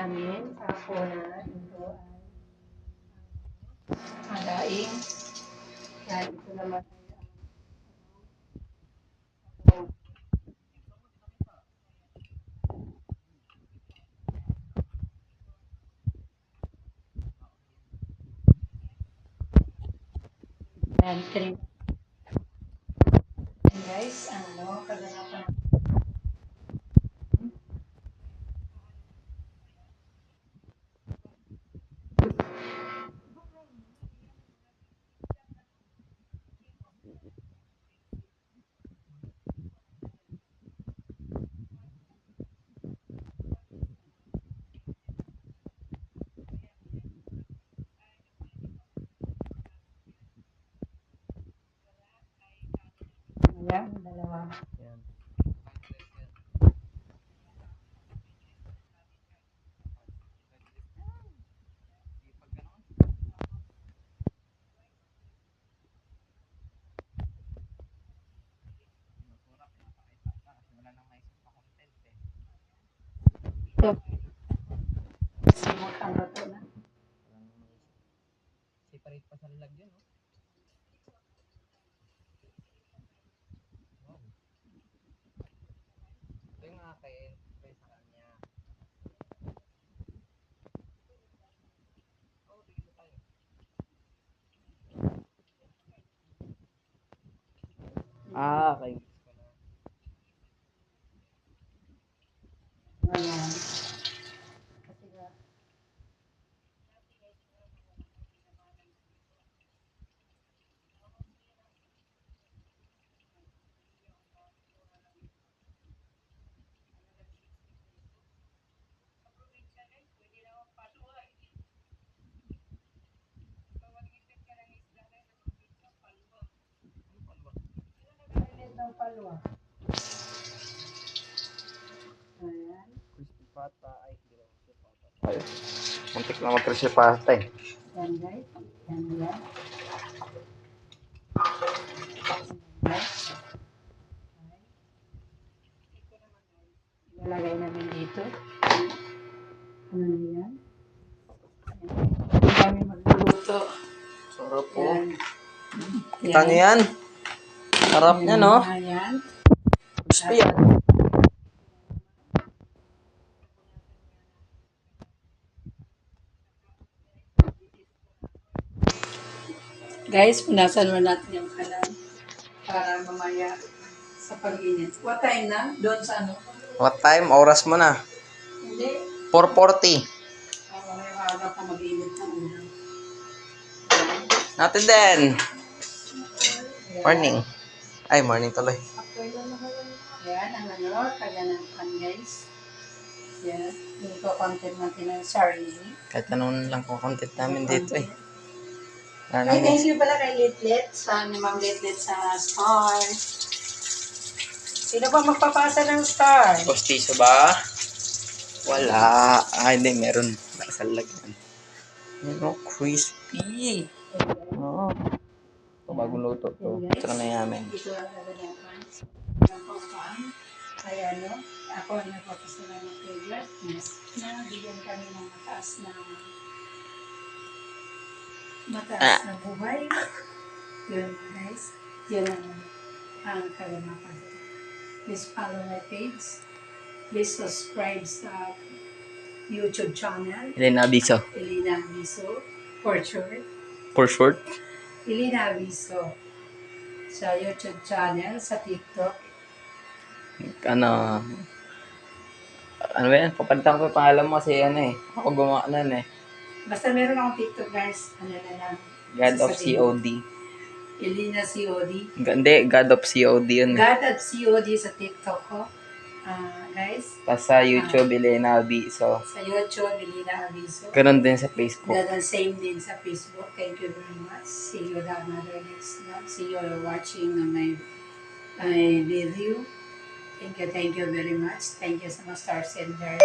namin sa hapunan. Ito ay daing. Yan, ito naman ay cream. And guys, kaganapan. Ayan, dalawa. Yan. Ito. Simot ang luto na. Separate pa sa lalagyan, no? Wow. Ito yung akin. Ito yung sa kanya. Oh, tigil tayo. Okay. Ayan. Kasi nga, mainit ng palwa. Ayan. Crispy pata. Ay, hindi lang crispy pata. Ay, muntik lang mag-crispy pata eh. Yan guys. Yan yan. Ilalagay namin dito. Ano na yan? Ang dami magluluto. Sarap po. Yan. Kita niyo yan? Sarap niya, no? Ayan. Crispy yan. Guys, punasan mo natin yung kalan para mamaya sa pag-init. What time na? Doon sa ano? What time? Oras mo na. Hindi. 4:40. Mamaya maaga pa mag-init ng ulam. Natin din. Morning. Ay, morning tuloy. Yan, ang kaganapan guys. Yan. Dito content natin ng sarili. Kahit anong lang kung content namin dito eh. Ano Ay, namin? thank you pala kay Litlet, sa ni Ma'am Litlet sa star. Sino ba magpapasa ng star? Postiso ba? Wala. Ay, hindi. Meron. Nasa lagyan. Ano? Crispy. Oo. Ito bagong luto to. Ito na namin. Ito ang kaganapan. Ang pangkaan. Kaya ako ang nagpapasala ng favorite na bigyan kami ng mataas na buhay. Yun guys. Yun ang kaganapan. Please follow my page. Please subscribe sa YouTube channel. Elena Abiso. Elena Abiso. For short. For short? Elena Abiso. Sa YouTube channel, sa TikTok. Ano ba yan? Papalitan ko yung pangalan mo kasi ano eh. Ako gumawa nun eh. Basta meron akong TikTok guys. Ano na lang. God of sasabihin. COD. Elena COD. Hindi, God of COD yun. God of COD sa TikTok ko. Guys. Tapos sa YouTube, Elena Abiso. Sa YouTube, Elena Abiso. Ganun din sa Facebook. The same din sa Facebook. Thank you very much. See you the another next vlog. See you watching my video. Thank you very much. Thank you sa mga star sender.